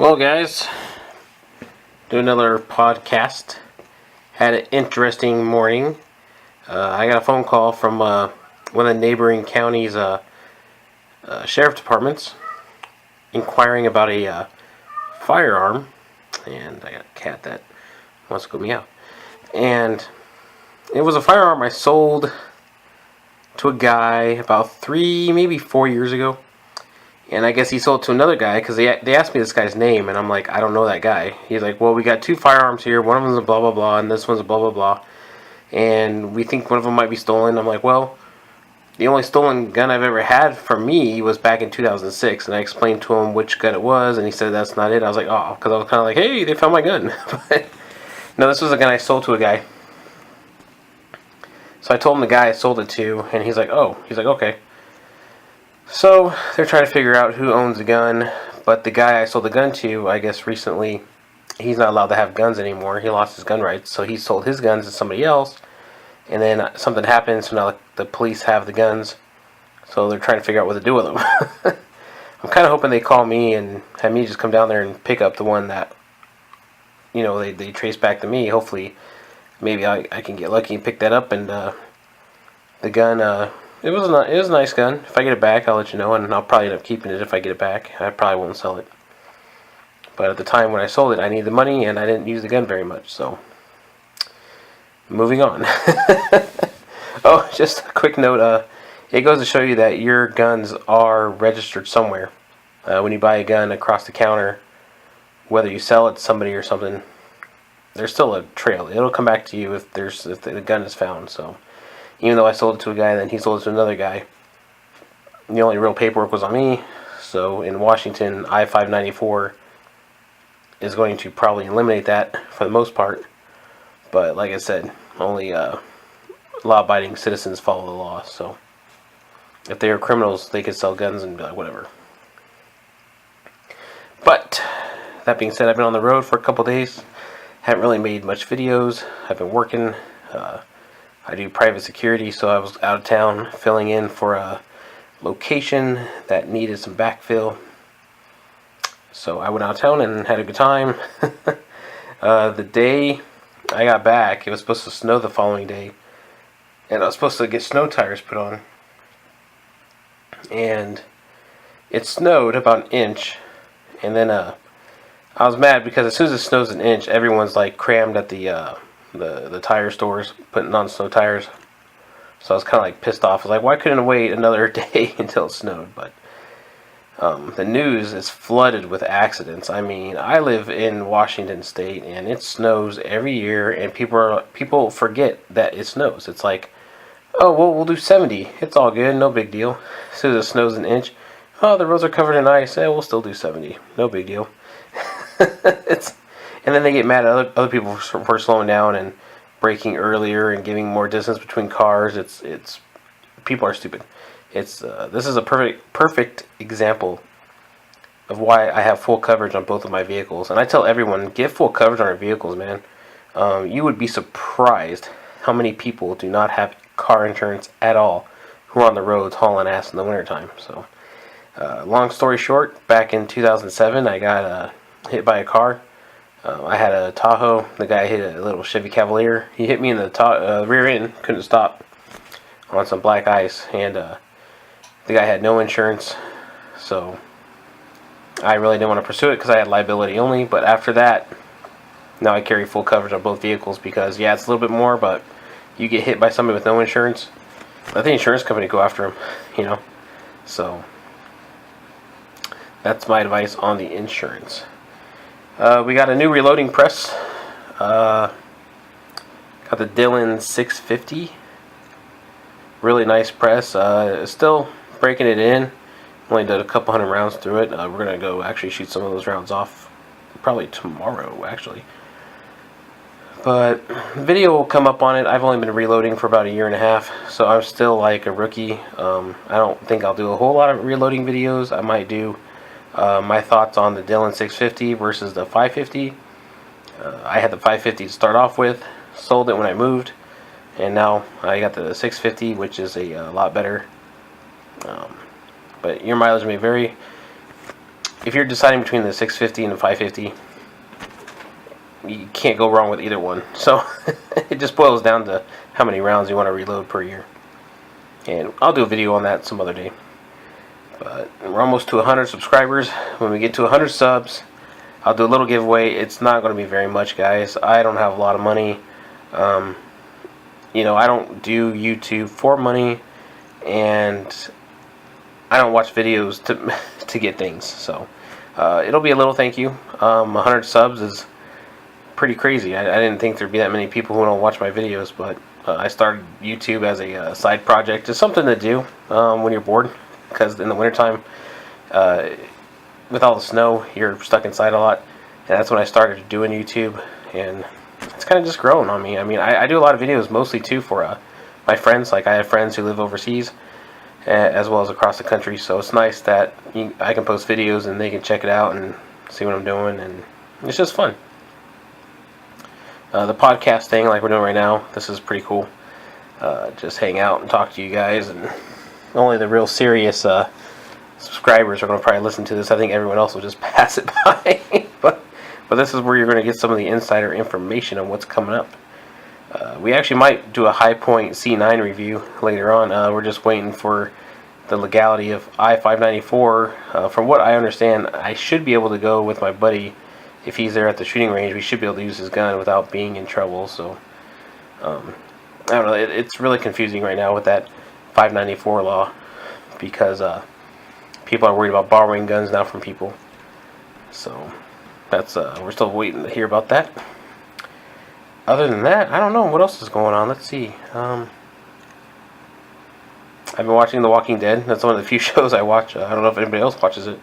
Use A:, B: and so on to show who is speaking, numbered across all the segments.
A: Well, guys, do another podcast. Had an interesting morning. I got a phone call from one of the neighboring counties' sheriff departments inquiring about a firearm. And I got a cat that wants to go meow. And it was a firearm I sold to a guy about 3, maybe 4 years ago. And I guess he sold it to another guy because they asked me this guy's name, and I'm like, I don't know that guy. He's like, well, we got two firearms here. One of them's a blah, blah, blah, and this one's a blah, blah, blah. And we think one of them might be stolen. I'm like, well, the only stolen gun I've ever had from me was back in 2006. And I explained to him which gun it was, and he said that's not it. I was like, oh, because I was kind of like, hey, they found my gun. But no, this was a gun I sold to a guy. So I told him the guy I sold it to, and he's like, okay. So they're trying to figure out who owns the gun, but the guy I sold the gun to, I guess recently, he's not allowed to have guns anymore. He lost his gun rights, so he sold his guns to somebody else, and then something happened, so now the police have the guns, so they're trying to figure out what to do with them. I'm kind of hoping they call me and have me just come down there and pick up the one that, you know, they trace back to me. Hopefully, maybe I can get lucky and pick that up, and the gun, it was a nice gun. If I get it back, I'll let you know, and I'll probably end up keeping it if I get it back. I probably won't sell it. But at the time when I sold it, I needed the money, and I didn't use the gun very much, so moving on. Oh, just a quick note, it goes to show you that your guns are registered somewhere. When you buy a gun across the counter, whether you sell it to somebody or something, there's still a trail. It'll come back to you if the gun is found, so even though I sold it to a guy, then he sold it to another guy. The only real paperwork was on me. So in Washington, I-594 is going to probably eliminate that for the most part. But like I said, only law-abiding citizens follow the law. So if they are criminals, they could sell guns and be like, whatever. But that being said, I've been on the road for a couple days. Haven't really made much videos. I've been working. I do private security, so I was out of town filling in for a location that needed some backfill. So I went out of town and had a good time. The day I got back, it was supposed to snow the following day, and I was supposed to get snow tires put on. And it snowed about an inch, and then I was mad because as soon as it snows an inch, everyone's like crammed at the tire stores putting on snow tires. So I was kind of like pissed off. I was like, why couldn't I wait another day until it snowed? But the news is flooded with accidents. I mean, I live in Washington State, and it snows every year, and people forget that it snows. It's like, oh, well, we'll do 70. It's all good, no big deal. As soon as it snows an inch, oh, the roads are covered in ice. We'll still do 70. No big deal. And then they get mad at other people for slowing down and braking earlier and giving more distance between cars. It's people are stupid. This is a perfect example of why I have full coverage on both of my vehicles. And I tell everyone, get full coverage on your vehicles, man. You would be surprised how many people do not have car insurance at all who are on the roads hauling ass in the wintertime. So, long story short, back in 2007, I got hit by a car. I had a Tahoe. The guy hit a little Chevy Cavalier. He hit me in the rear end. Couldn't stop on some black ice. And the guy had no insurance. So I really didn't want to pursue it because I had liability only. But after that, now I carry full coverage on both vehicles because, yeah, it's a little bit more. But you get hit by somebody with no insurance, let the insurance company go after him, you know. So that's my advice on the insurance. We got a new reloading press. Got the Dillon 650. Really nice press. Still breaking it in. Only did a couple hundred rounds through it. We're going to go actually shoot some of those rounds off probably tomorrow, actually. But video will come up on it. I've only been reloading for about 1.5 years, so I'm still like a rookie. I don't think I'll do a whole lot of reloading videos. I might do my thoughts on the Dillon 650 versus the 550. I had the 550 to start off with, sold it when I moved, and now I got the 650, which is a lot better. But your mileage may vary. if you're deciding between the 650 and the 550, you can't go wrong with either one. So it just boils down to how many rounds you want to reload per year. And I'll do a video on that some other day. But we're almost to 100 subscribers. When we get to 100 subs, I'll do a little giveaway. It's not going to be very much, guys. I don't have a lot of money. You know, I don't do YouTube for money, and I don't watch videos to get things. So it'll be a little thank you. 100 subs is pretty crazy. I didn't think there'd be that many people who don't watch my videos, but I started YouTube as a side project. It's something to do when you're bored, because in the wintertime, with all the snow, you're stuck inside a lot, and that's when I started doing YouTube, and it's kind of just growing on me. I mean, I do a lot of videos mostly too for my friends. Like, I have friends who live overseas as well as across the country, so it's nice that I can post videos and they can check it out and see what I'm doing, and it's just fun. The podcast thing, like we're doing right now, this is pretty cool. Just hang out and talk to you guys, and only the real serious subscribers are going to probably listen to this. I think everyone else will just pass it by. but this is where you're going to get some of the insider information on what's coming up. We actually might do a High Point C9 review later on. We're just waiting for the legality of I-594. From what I understand, I should be able to go with my buddy. If he's there at the shooting range, we should be able to use his gun without being in trouble. So, I don't know. It's really confusing right now with that 594 law, because people are worried about borrowing guns now from people. So, that's we're still waiting to hear about that. Other than that, I don't know what else is going on. Let's see. I've been watching The Walking Dead. That's one of the few shows I watch. I don't know if anybody else watches it.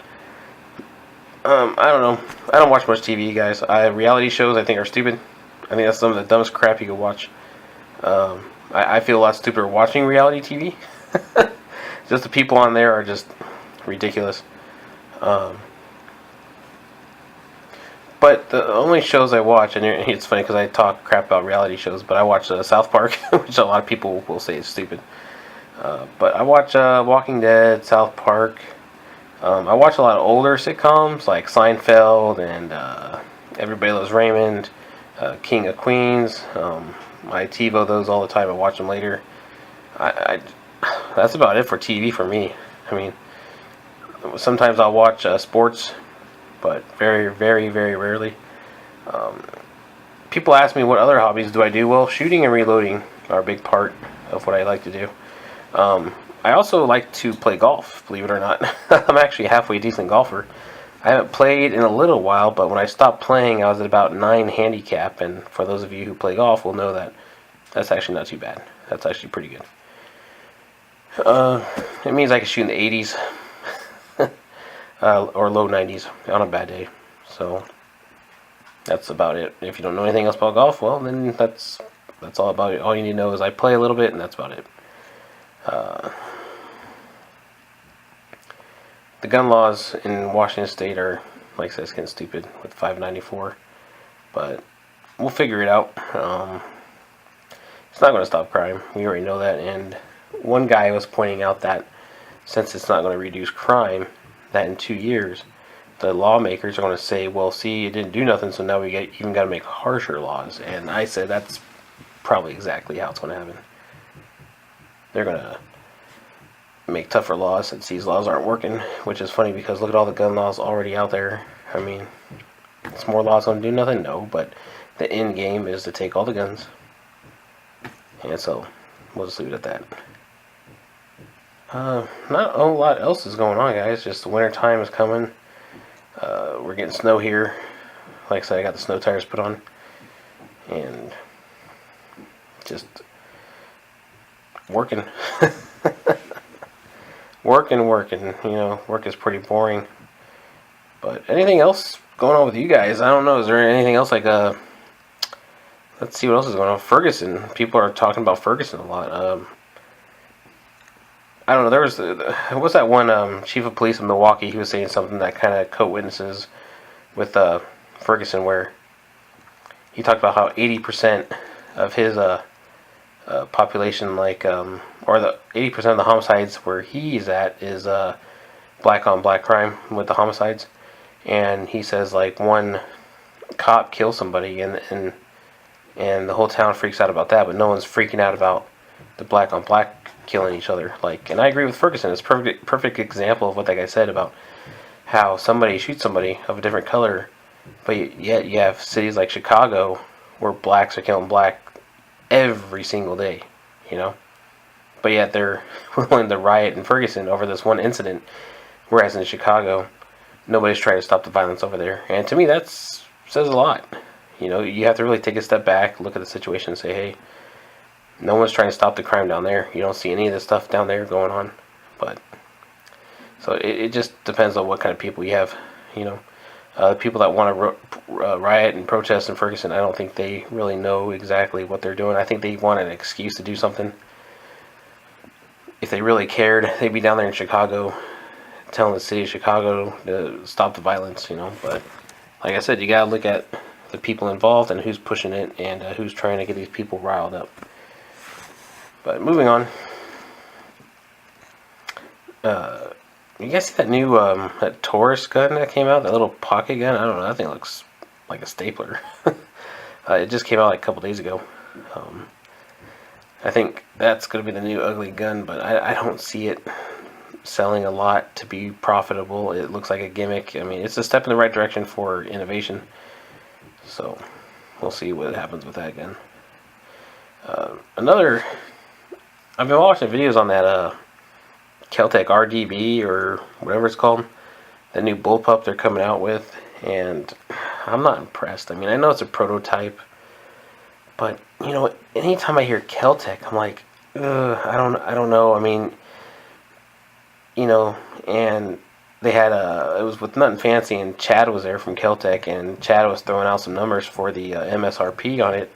A: I don't know. I don't watch much TV, guys. Reality shows, I think, are stupid. I think that's some of the dumbest crap you could watch. I feel a lot stupider watching reality TV. Just the people on there are just ridiculous. But the only shows I watch, and it's funny because I talk crap about reality shows, but I watch South Park, which a lot of people will say is stupid. But I watch Walking Dead, South Park. I watch a lot of older sitcoms like Seinfeld and Everybody Loves Raymond, King of Queens. I TiVo those all the time. I watch them later. That's about it for TV for me. I mean, sometimes I'll watch sports, but very, very, very rarely. People ask me what other hobbies do I do. Well, shooting and reloading are a big part of what I like to do. I also like to play golf, believe it or not. I'm actually a halfway decent golfer. I haven't played in a little while, but when I stopped playing, I was at about 9 handicap, and for those of you who play golf will know that that's actually not too bad. That's actually pretty good. It means I can shoot in the 80s or low 90s on a bad day. So that's about it. If you don't know anything else about golf, well, then that's all about it. All you need to know is I play a little bit, and that's about it. The gun laws in Washington State are, like I said, it's getting stupid with 594, but we'll figure it out. It's not going to stop crime. We already know that, and one guy was pointing out that since it's not going to reduce crime, that in 2 years, the lawmakers are going to say, well, see, it didn't do nothing, so now we even got to make harsher laws. And I said that's probably exactly how it's going to happen. They're going to make tougher laws since these laws aren't working, which is funny because look at all the gun laws already out there. I mean, is more laws going to do nothing? No, but the end game is to take all the guns. And so, we'll just leave it at that. Not a whole lot else is going on, guys. Just the winter time is coming. We're getting snow here. Like I said, I got the snow tires put on. And just working. working. You know, work is pretty boring. But anything else going on with you guys? I don't know. Is there anything else like let's see what else is going on. Ferguson. People are talking about Ferguson a lot. I don't know. There was what's that one chief of police in Milwaukee? He was saying something that kind of co-witnesses with Ferguson, where he talked about how 80% of his population, like or the 80% of the homicides where he's at is black on black crime with the homicides. and he says like one cop kills somebody, and the whole town freaks out about that, but no one's freaking out about the black on black killing each other. Like, and I agree with Ferguson. It's perfect example of what that guy said about how somebody shoots somebody of a different color, but yet you have cities like Chicago where blacks are killing black every single day, you know. But yet they're willing to riot in Ferguson over this one incident, whereas in Chicago, nobody's trying to stop the violence over there. And to me, that says a lot. You know, you have to really take a step back, look at the situation, and say, hey, no one's trying to stop the crime down there. You don't see any of this stuff down there going on. But so it just depends on what kind of people you have. You know, people that want to riot and protest in Ferguson, I don't think they really know exactly what they're doing. I think they want an excuse to do something. If they really cared, they'd be down there in Chicago telling the city of Chicago to stop the violence, you know. But like I said, you gotta look at the people involved and who's pushing it, and who's trying to get these people riled up. But moving on, you guys see that new that Taurus gun that came out? That little pocket gun? I don't know. That thing looks like a stapler. It just came out like a couple days ago. I think that's going to be the new ugly gun, but I don't see it selling a lot to be profitable. It looks like a gimmick. I mean, it's a step in the right direction for innovation. So we'll see what happens with that gun. I've been watching videos on that keltec RDB or whatever it's called, that new bullpup they're coming out with, and I'm not impressed. I mean, I know it's a prototype, but you know, anytime I hear keltec, I'm like, I don't know. I mean, you know, and they had it was with Nothing Fancy, and Chad was there from keltec, and Chad was throwing out some numbers for the MSRP on it,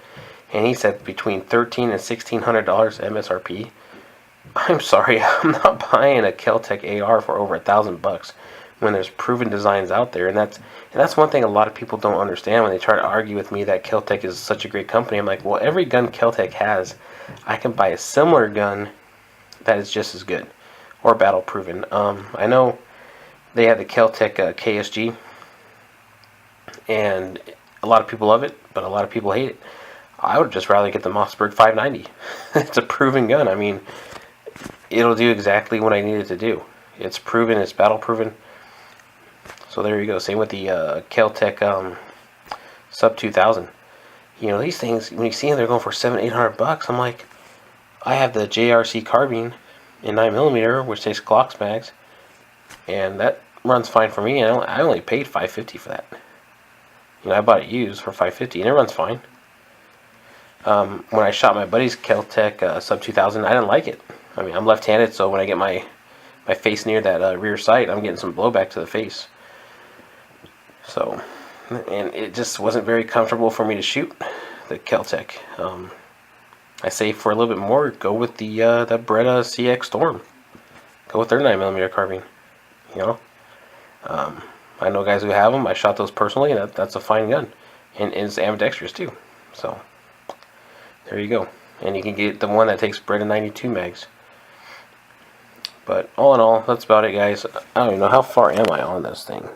A: and he said between $1,300 and $1,600 MSRP. I'm sorry, I'm not buying a keltec AR for over $1,000 when there's proven designs out there, and that's one thing a lot of people don't understand when they try to argue with me that keltec is such a great company. I'm like, well, every gun keltec has, I can buy a similar gun that is just as good or battle proven. I know they have the keltec KSG, and a lot of people love it, but a lot of people hate it. I would just rather get the Mossberg 590. It's a proven gun. I mean, it'll do exactly what I need it to do. It's proven, it's battle proven. So there you go. Same with the keltec Sub 2000. You know, these things, when you see them, they're going for $700-800. I'm like, I have the JRC carbine in 9mm, which takes Glock's mags, and that runs fine for me. And I only paid $550 for that. You know, I bought it used for $550, and it runs fine. When I shot my buddy's keltec Sub 2000, I didn't like it. I mean, I'm left-handed, so when I get my face near that rear sight, I'm getting some blowback to the face. So, and it just wasn't very comfortable for me to shoot the keltec. I say for a little bit more, go with the Beretta CX Storm. Go with their 9mm carbine. You know, I know guys who have them. I shot those personally, and that's a fine gun, and it's ambidextrous too. So there you go. And you can get the one that takes Beretta 92 mags. But all in all, that's about it, guys. I don't even know how far am I on this thing.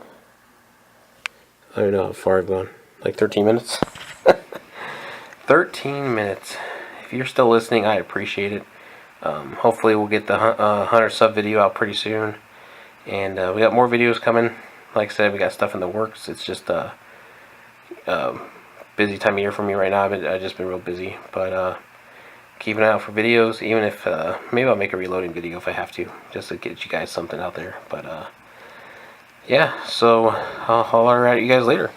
A: I don't know how far I've gone. Like 13 minutes? 13 minutes. If you're still listening, I appreciate it. Hopefully we'll get the Hunter sub video out pretty soon. And we got more videos coming. Like I said, we got stuff in the works. It's just a busy time of year for me right now. I've just been real busy. But keep an eye out for videos, even if maybe I'll make a reloading video if I have to, just to get you guys something out there. But yeah, so I'll holler at you guys later.